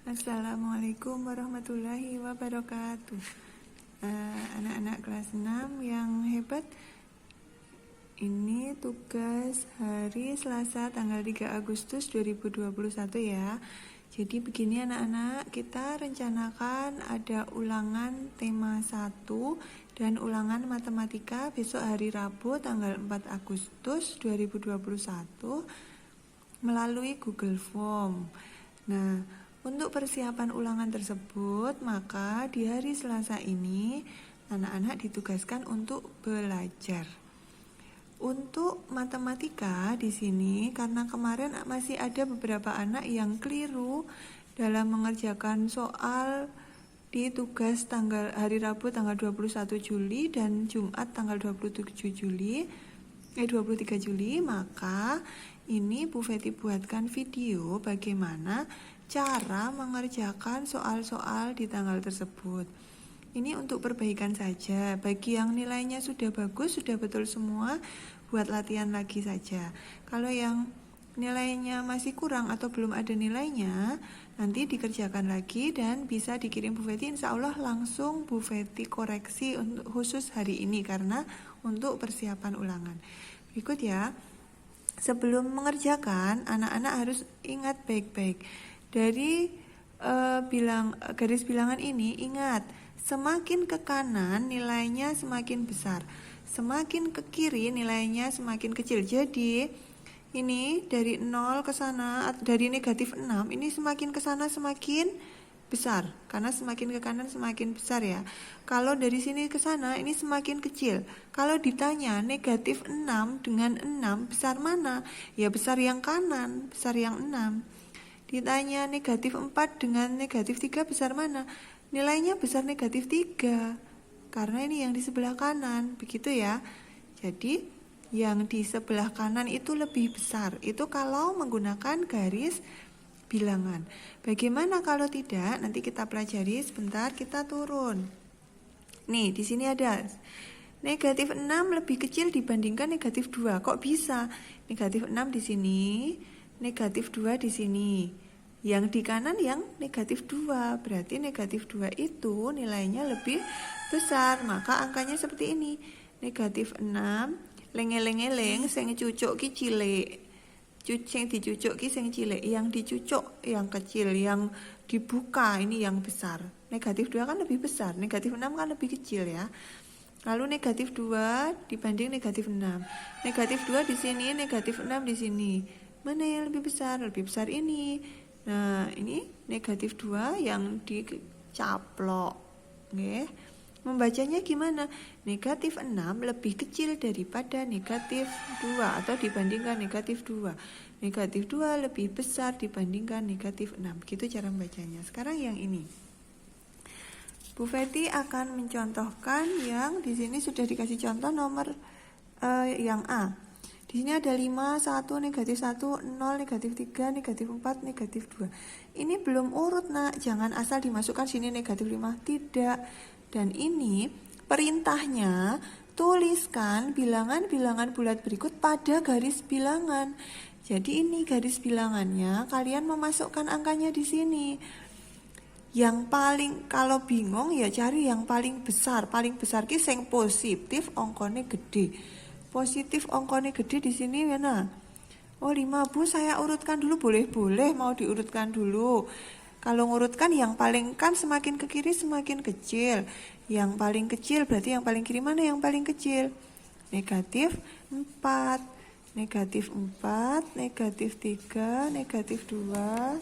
Assalamualaikum warahmatullahi wabarakatuh. Anak-anak kelas 6 yang hebat, ini tugas hari Selasa tanggal 3 Agustus 2021 ya. Jadi begini anak-anak, kita rencanakan ada ulangan tema 1 dan ulangan matematika besok hari Rabu tanggal 4 Agustus 2021 melalui Google Form. Nah, untuk persiapan ulangan tersebut, maka di hari Selasa ini anak-anak ditugaskan untuk belajar. Untuk matematika di sini, karena kemarin masih ada beberapa anak yang keliru dalam mengerjakan soal di tugas hari Rabu tanggal 21 Juli dan Jumat tanggal 23 Juli, maka ini Bu Feti buatkan video bagaimana cara mengerjakan soal-soal di tanggal tersebut. Ini untuk perbaikan saja. Bagi yang nilainya sudah bagus, sudah betul semua, buat latihan lagi saja. Kalau yang nilainya masih kurang atau belum ada nilainya, nanti dikerjakan lagi dan bisa dikirim Bu Feti. Insya Allah langsung Bu Feti koreksi untuk khusus hari ini karena untuk persiapan ulangan. Berikut ya. Sebelum mengerjakan, anak-anak harus ingat baik-baik. Dari garis bilangan ini, ingat, semakin ke kanan nilainya semakin besar, semakin ke kiri nilainya semakin kecil. Jadi ini dari 0 ke sana, dari negatif 6, ini semakin ke sana semakin besar, karena semakin ke kanan semakin besar ya. Kalau dari sini ke sana ini semakin kecil. Kalau ditanya negatif 6 dengan 6 besar mana? Ya besar yang kanan, besar yang 6. Ditanya negatif 4 dengan negatif 3 besar mana? Nilainya besar negatif 3, karena ini yang di sebelah kanan, begitu ya. Jadi yang di sebelah kanan itu lebih besar, itu kalau menggunakan garis bilangan. Bagaimana kalau tidak? Nanti kita pelajari sebentar, kita turun. Nih, di sini ada negatif 6 lebih kecil dibandingkan negatif 2. Kok bisa? Negatif 6 di sini, negatif 2 di sini. Yang di kanan yang negatif 2. Berarti negatif 2 itu nilainya lebih besar. Maka angkanya seperti ini. Negatif 6, lenge-lenge-leng, sing cucuk ki cilik. Sing dicucuk ki sing cilik, yang dicucuk yang kecil, yang dibuka ini yang besar. Negatif 2 kan lebih besar, negatif 6 kan lebih kecil ya. Lalu negatif 2 dibanding negatif 6. Negatif 2 di sini, negatif 6 di sini. Mana yang lebih besar? Lebih besar ini. Nah, ini negatif 2 yang dicaplok. Oke. Membacanya gimana? Negatif 6 lebih kecil daripada negatif 2 atau dibandingkan negatif 2. Negatif 2 lebih besar dibandingkan negatif 6. Begitu cara membacanya. Sekarang yang ini. Bu Feti akan mencontohkan yang di sini sudah dikasih contoh nomor yang A. Di sini ada 5, 1, negatif 1, 0, negatif 3, negatif 4, negatif 2. Ini belum urut nak, jangan asal dimasukkan sini negatif 5, tidak. Dan ini perintahnya, tuliskan bilangan-bilangan bulat berikut pada garis bilangan. Jadi ini garis bilangannya, kalian memasukkan angkanya di sini. Yang paling, kalau bingung ya cari yang paling besar. Paling besar ki sing positif, ongkone gede. Positif ongkone gede di sini mana? Oh 5 Bu, saya urutkan dulu, boleh mau diurutkan dulu. Kalau ngurutkan yang paling kan semakin ke kiri semakin kecil. Yang paling kecil berarti yang paling kiri mana yang paling kecil? Negatif 4, negatif 4, negatif 3, negatif 2.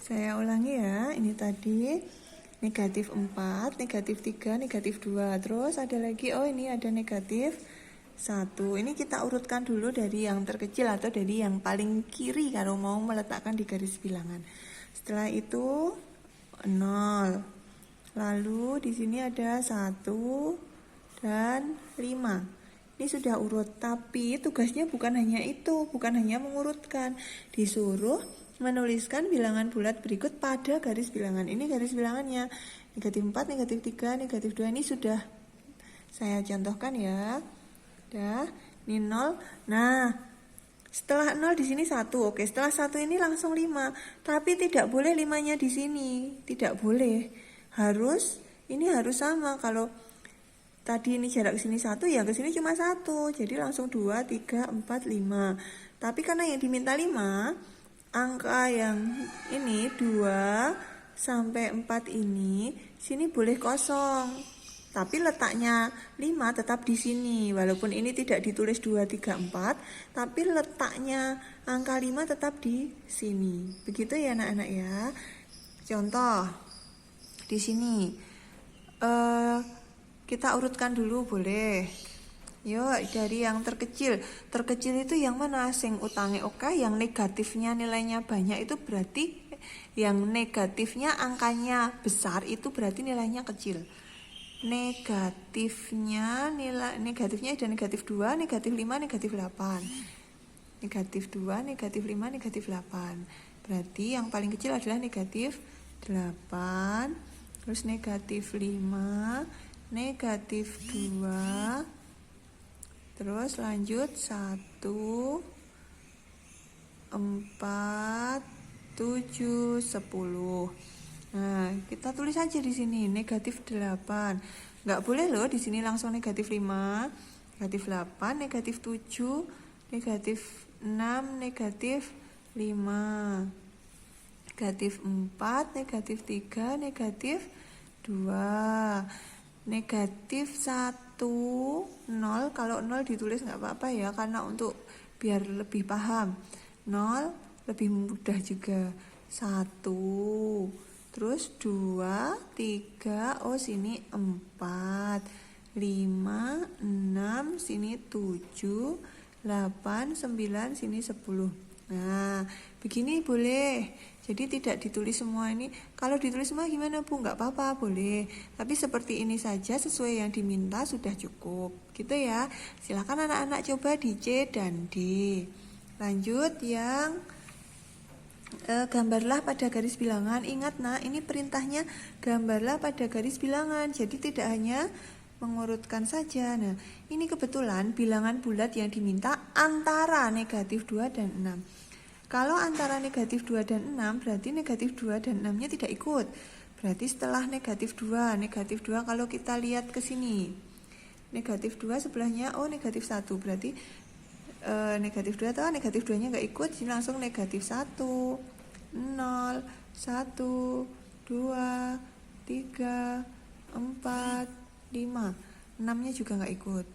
Saya ulangi ya, ini tadi negatif 4, negatif 3, negatif 2. Terus ada lagi, oh ini ada negatif 1. Ini kita urutkan dulu dari yang terkecil atau dari yang paling kiri kalau mau meletakkan di garis bilangan. Setelah itu 0. Lalu di sini ada 1 dan 5. Ini sudah urut, tapi tugasnya bukan hanya itu, bukan hanya mengurutkan. Disuruh menuliskan bilangan bulat berikut pada garis bilangan. Ini garis bilangannya. Negatif 4, negatif 3, negatif 2. Ini sudah saya contohkan ya. Dah, ini 0. Nah, Setelah 0 di sini 1. Oke, setelah 1 ini langsung 5. Tapi tidak boleh 5-nya di sini. Tidak boleh. Ini harus sama. Kalau tadi ini jarak ke sini 1, ya ke sini cuma 1. Jadi langsung 2, 3, 4, 5. Tapi karena yang diminta 5, angka yang ini 2 sampai 4 ini, sini boleh kosong. Tapi letaknya 5 tetap di sini. Walaupun ini tidak ditulis 2, 3, 4, tapi letaknya angka 5 tetap di sini. Begitu ya anak-anak ya. Contoh di sini. Kita urutkan dulu boleh. Yuk, dari yang terkecil. Terkecil itu yang mana? Sing utange oke, yang negatifnya nilainya banyak itu berarti yang negatifnya angkanya besar itu berarti nilainya kecil. Negatifnya ada negatif 2, negatif 5, negatif 8. Negatif 2, negatif 5, negatif 8. Berarti yang paling kecil adalah negatif 8. Terus negatif 5, negatif 2. Terus lanjut 1, 4, 7, 10. Nah, kita tulis aja di sini negatif 8. Nggak boleh loh di sini langsung negatif 5, negatif 8, negatif 7, negatif 6, negatif 5, negatif 4, negatif 3, negatif 2, negatif 1, 0. Kalau 0 ditulis nggak apa-apa ya, karena untuk biar lebih paham. 0 lebih mudah juga. 1, terus 2, 3, sini 4, 5, 6, sini 7, 8, 9, sini 10. Nah, begini boleh. Jadi tidak ditulis semua ini. Kalau ditulis semua gimana Bu? Nggak apa-apa, boleh. Tapi seperti ini saja sesuai yang diminta sudah cukup. Gitu ya. Silakan anak-anak coba di C dan D. Lanjut yang gambarlah pada garis bilangan. Ingat ini perintahnya gambarlah pada garis bilangan. Jadi tidak hanya mengurutkan saja. Nah, ini kebetulan bilangan bulat yang diminta antara negatif 2 dan 6. Kalau antara negatif 2 dan 6, berarti negatif 2 dan 6-nya tidak ikut. Berarti setelah negatif 2 kalau kita lihat ke sini. Negatif 2 sebelahnya negatif 1. Berarti negatif 2 atau negatif 2 nya nggak ikut, jadi langsung negatif 1, 0, 1, 2, 3, 4, 5. 6 nya juga nggak ikut.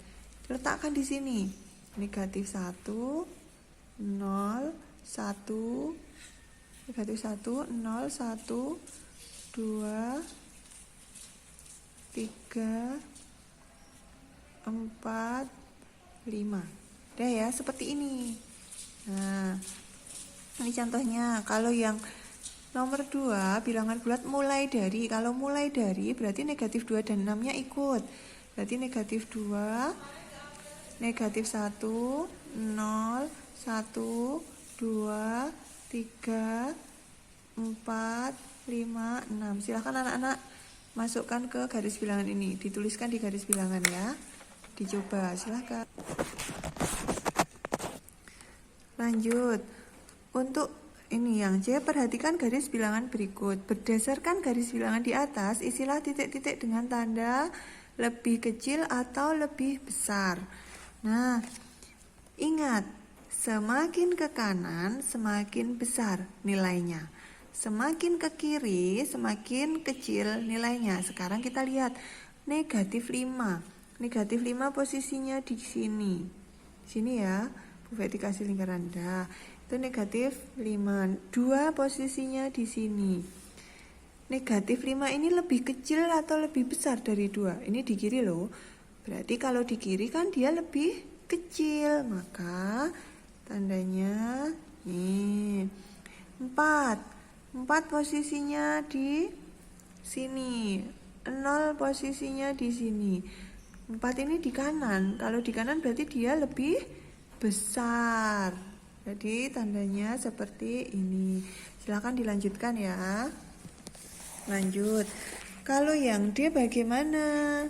Letakkan di sini negatif 1, 0, 1, negatif 1, 0, 1, 2, 3, 4, 5. Udah ya, seperti ini. Nah, ini contohnya. Kalau yang nomor 2, bilangan bulat kalau mulai dari berarti negatif 2 dan 6-nya ikut. Berarti negatif 2, negatif 1, 0, 1, 2, 3, 4, 5, 6. Silahkan anak-anak masukkan ke garis bilangan ini. Dituliskan di garis bilangan ya. Dicoba, silahkan. Lanjut. Untuk ini yang C, perhatikan garis bilangan berikut. Berdasarkan garis bilangan di atas, isilah titik-titik dengan tanda lebih kecil atau lebih besar. Nah, ingat, semakin ke kanan semakin besar nilainya. Semakin ke kiri semakin kecil nilainya. Sekarang kita lihat negatif 5. Negatif 5 posisinya di sini. Sini ya. Bu Feti kasih lingkaran rendah. Itu negatif 5. 2 posisinya di sini. Negatif 5 ini lebih kecil atau lebih besar dari 2? Ini di kiri loh. Berarti kalau di kiri kan dia lebih kecil. Maka tandanya nih. 4 posisinya di sini. 0 posisinya di sini. 4 ini di kanan. Kalau di kanan berarti dia lebih besar. Jadi tandanya seperti ini. Silakan dilanjutkan ya. Lanjut. Kalau yang D bagaimana?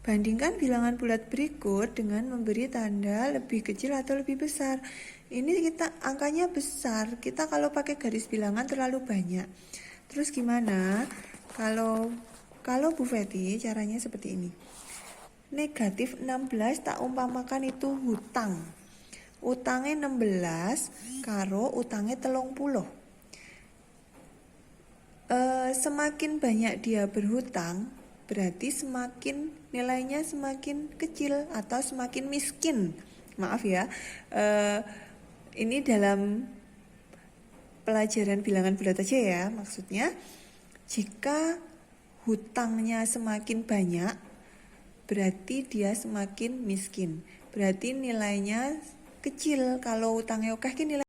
Bandingkan bilangan bulat berikut dengan memberi tanda lebih kecil atau lebih besar. Ini angkanya besar. Kita kalau pakai garis bilangan terlalu banyak. Terus gimana? Kalau Bu Feti caranya seperti ini. Negatif 16 tak umpamakan itu hutang. Utangnya 16 karo utangnya 30. Semakin banyak dia berhutang, berarti nilainya semakin kecil atau semakin miskin. Maaf ya, ini dalam pelajaran bilangan bulat aja ya. Maksudnya, jika hutangnya semakin banyak, berarti dia semakin miskin. Berarti nilainya kecil. Kalau utangnya oke, nilai